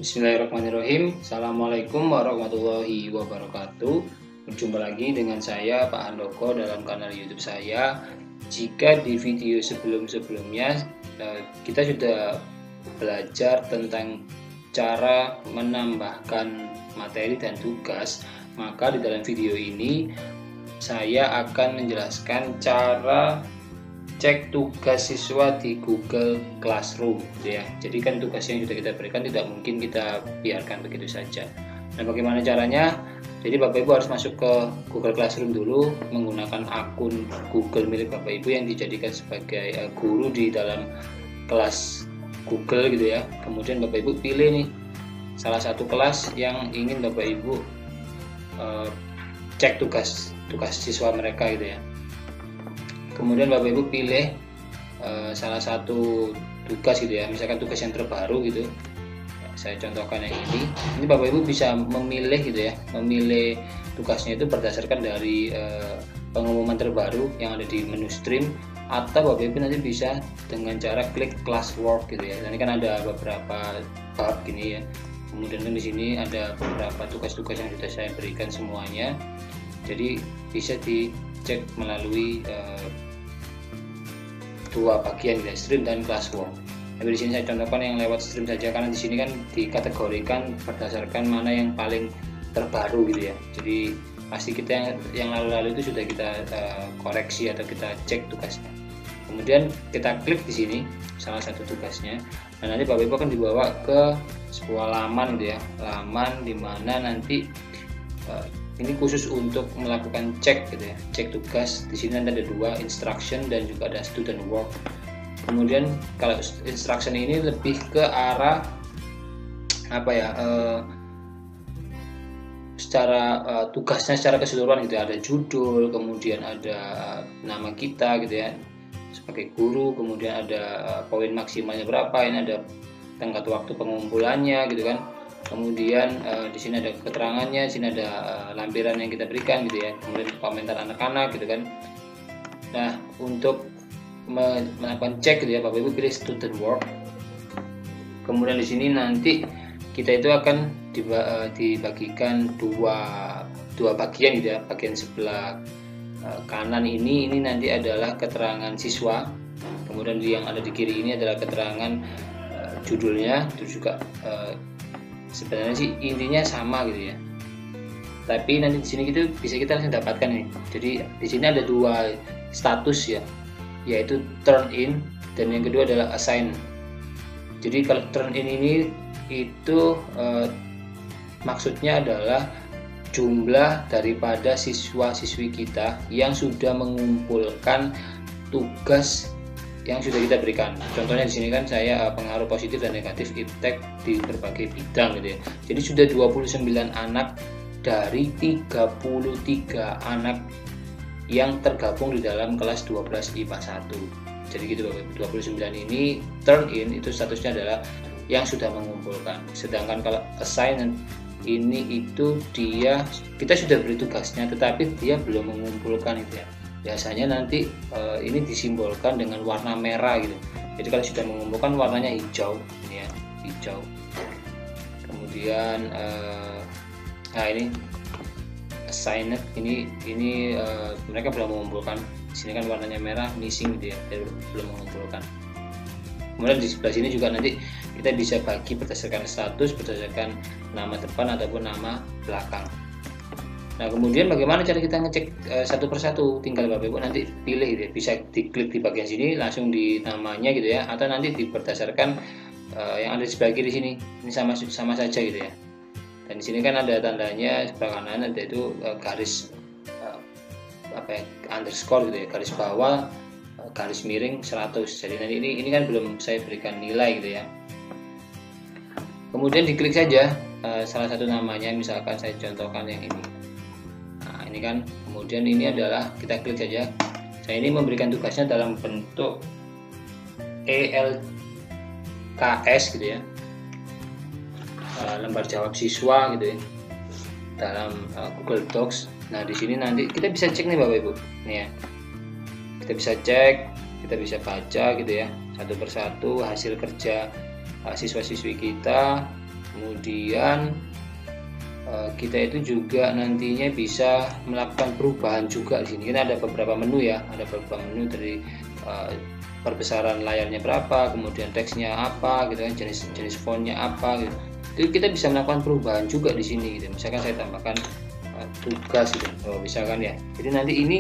Bismillahirrahmanirrahim. Assalamualaikum warahmatullahi wabarakatuh. Berjumpa lagi dengan saya Pak Handoko dalam kanal YouTube saya. Jika di video sebelum-sebelumnya kita sudah belajar tentang cara menambahkan materi dan tugas, maka di dalam video ini saya akan menjelaskan cara cek tugas siswa di Google Classroom ya. Jadi kan tugas yang sudah kita berikan tidak mungkin kita biarkan begitu saja. Nah, bagaimana caranya? Jadi Bapak Ibu harus masuk ke Google Classroom dulu menggunakan akun Google milik Bapak Ibu yang dijadikan sebagai guru di dalam kelas Google gitu ya. Kemudian Bapak Ibu pilih nih salah satu kelas yang ingin Bapak Ibu cek tugas siswa mereka gitu ya. Kemudian Bapak Ibu pilih salah satu tugas gitu ya, misalkan tugas yang terbaru gitu. Saya contohkan yang ini. Ini Bapak Ibu bisa memilih gitu ya, memilih tugasnya itu berdasarkan dari pengumuman terbaru yang ada di menu stream, atau Bapak Ibu nanti bisa dengan cara klik classwork gitu ya. Ini kan ada beberapa bab gini ya. Kemudian di sini ada beberapa tugas-tugas yang sudah saya berikan semuanya. Jadi bisa dicek melalui dua bagian ya, stream dan classwork. Tapi di sini saya contohkan yang lewat stream saja karena di sini kan dikategorikan berdasarkan mana yang paling terbaru gitu ya. Jadi pasti kita yang lalu-lalu itu sudah kita koreksi atau kita cek tugasnya. Kemudian kita klik di sini salah satu tugasnya. Dan nanti Bapak Ibu akan dibawa ke sebuah laman gitu ya, laman dimana nanti ini khusus untuk melakukan cek gitu ya, cek tugas. Di sini ada dua, instruction dan juga ada student work. Kemudian kalau instruction ini lebih ke arah apa ya, secara tugasnya secara keseluruhan gitu ya. Ada judul, kemudian ada nama kita gitu ya sebagai guru, kemudian ada poin maksimalnya berapa, ini ada tenggat waktu pengumpulannya gitu kan. Kemudian di sini ada keterangannya, di sini ada lampiran yang kita berikan gitu ya. Kemudian komentar anak-anak gitu kan. Nah, untuk melakukan cek gitu ya, Bapak Ibu pilih student work. Kemudian di sini nanti kita itu akan dibagikan dua bagian gitu ya. Bagian sebelah kanan ini nanti adalah keterangan siswa. Kemudian yang ada di kiri ini adalah keterangan judulnya. Itu juga sebenarnya sih intinya sama gitu ya, tapi nanti di sini gitu bisa kita langsung dapatkan nih. Jadi di sini ada dua status ya, yaitu turn in dan yang kedua adalah assign. Jadi kalau turn in ini itu maksudnya adalah jumlah daripada siswa-siswi kita yang sudah mengumpulkan tugas yang sudah kita berikan. Contohnya di sini kan saya pengaruh positif dan negatif iptek di berbagai bidang gitu ya. Jadi sudah 29 anak dari 33 anak yang tergabung di dalam kelas 12 IPA 1. Jadi gitu Bapak, 29 ini turn in itu statusnya adalah yang sudah mengumpulkan. Sedangkan kalau assign ini itu kita sudah beri tugasnya tetapi dia belum mengumpulkan itu ya. Biasanya nanti ini disimbolkan dengan warna merah gitu. Jadi kalau sudah mengumpulkan warnanya hijau ini ya, hijau. Kemudian nah ini assigned ini mereka belum mengumpulkan. Di sini kan warnanya merah, missing gitu ya, belum mengumpulkan. Kemudian di sebelah sini juga nanti kita bisa bagi berdasarkan status, berdasarkan nama depan ataupun nama belakang. Nah, kemudian bagaimana cara kita ngecek satu persatu? Tinggal Bapak Ibu nanti pilih gitu ya. Bisa diklik di bagian sini langsung di namanya gitu ya, atau nanti berdasarkan yang ada di sebelah kiri sini. Ini sama saja gitu ya. Dan di sini kan ada tandanya sebelah kanan ada itu garis underscore gitu ya, garis bawah garis miring 100. Jadi nanti ini kan belum saya berikan nilai gitu ya. Kemudian diklik saja salah satu namanya, misalkan saya contohkan yang ini. Ini kan, kemudian ini adalah kita klik saja. Saya ini memberikan tugasnya dalam bentuk ELKS gitu ya, lembar jawab siswa gitu ya, dalam Google Docs. Nah di sini nanti kita bisa cek nih Bapak Ibu, nih ya, kita bisa cek, kita bisa baca gitu ya, satu persatu hasil kerja siswa-siswi kita Kemudian kita itu juga nantinya bisa melakukan perubahan juga di sini. Kan ada beberapa menu ya, ada beberapa menu dari perbesaran layarnya berapa, kemudian teksnya apa gitu kan, jenis fontnya apa gitu. Itu kita bisa melakukan perubahan juga di sini gitu. Misalkan saya tambahkan tugas gitu, misalkan ya. Jadi nanti ini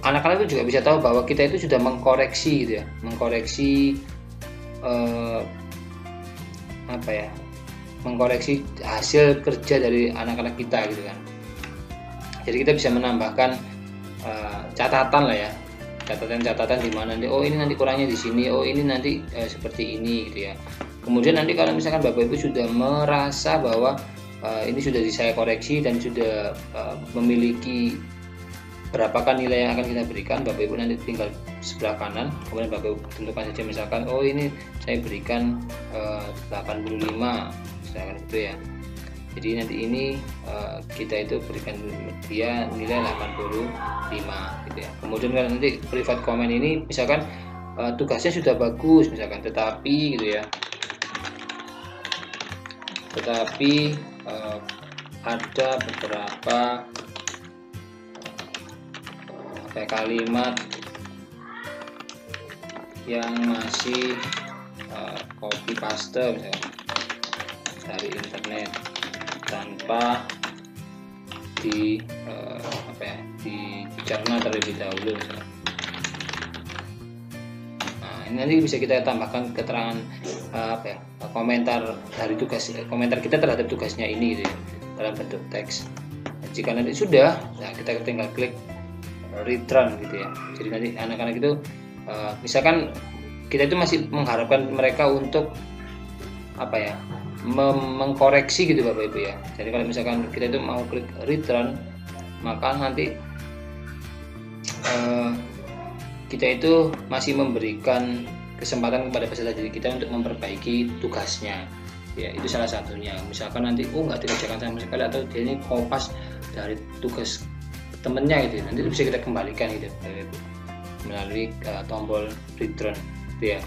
anak-anak itu juga bisa tahu bahwa kita itu sudah mengkoreksi gitu ya, mengkoreksi mengkoreksi hasil kerja dari anak-anak kita gitu kan. Jadi kita bisa menambahkan catatan lah ya, catatan di mana nanti, oh ini nanti kurangnya di sini, oh ini nanti seperti ini gitu ya. Kemudian nanti kalau misalkan Bapak Ibu sudah merasa bahwa ini sudah saya koreksi dan sudah memiliki berapakah nilai yang akan kita berikan, Bapak Ibu nanti tinggal sebelah kanan, kemudian Bapak Ibu tentukan saja, misalkan oh ini saya berikan 85 misalkan itu ya. Jadi nanti ini kita itu berikan dia nilai 85 gitu ya. Kemudian kalau nanti private comment ini misalkan tugasnya sudah bagus misalkan, tetapi gitu ya, tetapi ada beberapa kalimat yang masih copy paste misalkan dari internet tanpa dicerna terlebih dahulu misalkan. Nah, ini nanti bisa kita tambahkan keterangan komentar dari komentar kita terhadap tugasnya ini gitu ya, dalam bentuk teks. Nah, jika nanti sudah, nah kita tinggal klik return gitu ya. Jadi nanti anak-anak itu misalkan kita itu masih mengharapkan mereka untuk mengkoreksi gitu Bapak Ibu ya. Jadi kalau misalkan kita itu mau klik return, maka nanti kita itu masih memberikan kesempatan kepada peserta didik kita untuk memperbaiki tugasnya ya. Itu salah satunya. Misalkan nanti nggak dikerjakan sama sekali, atau dia ini kopas dari tugas temennya gitu, nanti bisa kita kembalikan gitu Bapak Ibu melalui tombol return gitu ya.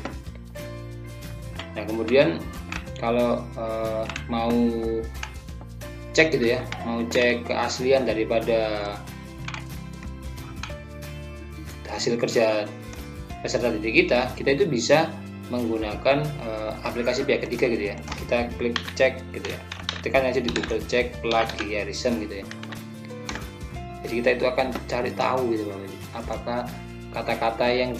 Nah kemudian kalau mau cek gitu ya, mau cek keaslian daripada hasil kerja peserta didik kita itu bisa menggunakan aplikasi pihak ketiga gitu ya. Kita klik cek gitu ya, ketikkan aja di Google cek plagiarism gitu ya. Jadi kita itu akan cari tahu gitu apakah kata-kata yang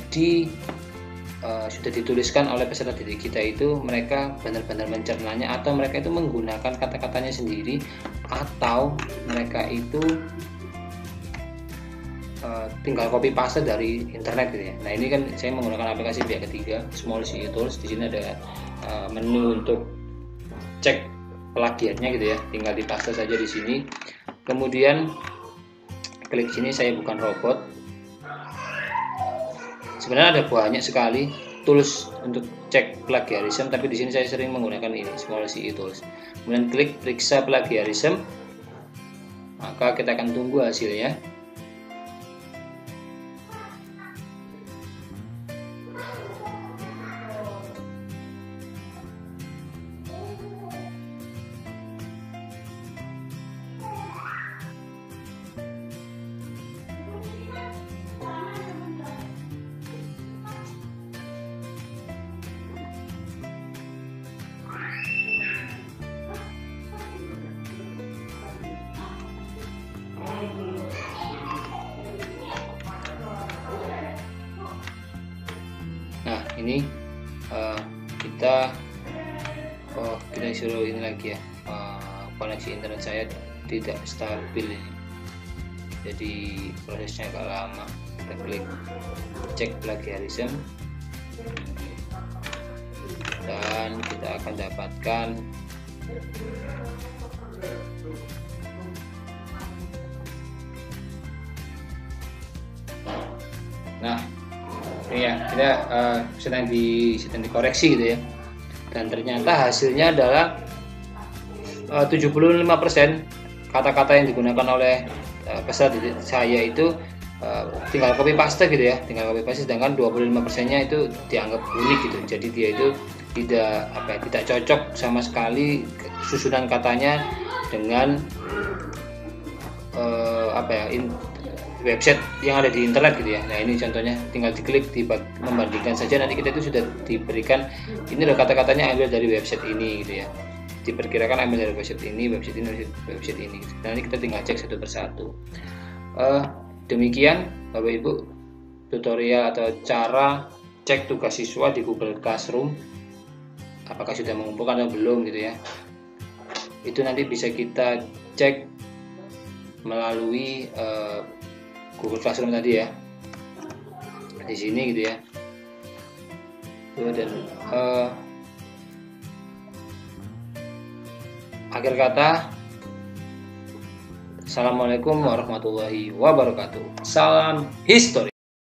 sudah dituliskan oleh peserta didik kita itu mereka benar-benar mencernanya, atau mereka itu menggunakan kata-katanya sendiri, atau mereka itu tinggal copy paste dari internet gitu ya. Nah ini kan saya menggunakan aplikasi pihak ketiga Small CE Tools. Di sini ada menu untuk cek plagiatnya gitu ya, tinggal dipaste saja di sini. Kemudian klik sini, saya bukan robot. Sebenarnya ada banyak sekali tools untuk cek plagiarism, tapi di sini saya sering menggunakan ini Small CE Tools. Kemudian klik periksa plagiarism, maka kita akan tunggu hasilnya. Nah ini kita suruh ini lagi ya, koneksi internet saya tidak stabil ini, jadi prosesnya agak lama. Kita klik cek plagiarism dan kita akan dapatkan ini ya, kita sedang dikoreksi gitu ya, dan ternyata hasilnya adalah 75% kata-kata yang digunakan oleh peserta didik saya itu tinggal copy paste gitu ya, tinggal copy paste, sedangkan 25%-nya itu dianggap unik gitu. Jadi dia itu tidak cocok sama sekali susunan katanya dengan website yang ada di internet gitu ya. Nah ini contohnya, tinggal diklik membandingkan saja, nanti kita itu sudah diberikan ini loh kata-katanya ambil dari website ini gitu ya, diperkirakan ambil dari website ini gitu. Dan nanti kita tinggal cek satu persatu. Demikian Bapak Ibu tutorial atau cara cek tugas siswa di Google Classroom, apakah sudah mengumpulkan atau belum gitu ya. Itu nanti bisa kita cek melalui Google Classroom tadi ya, di sini gitu ya. Dan akhir kata, Assalamualaikum warahmatullahi wabarakatuh. Salam history.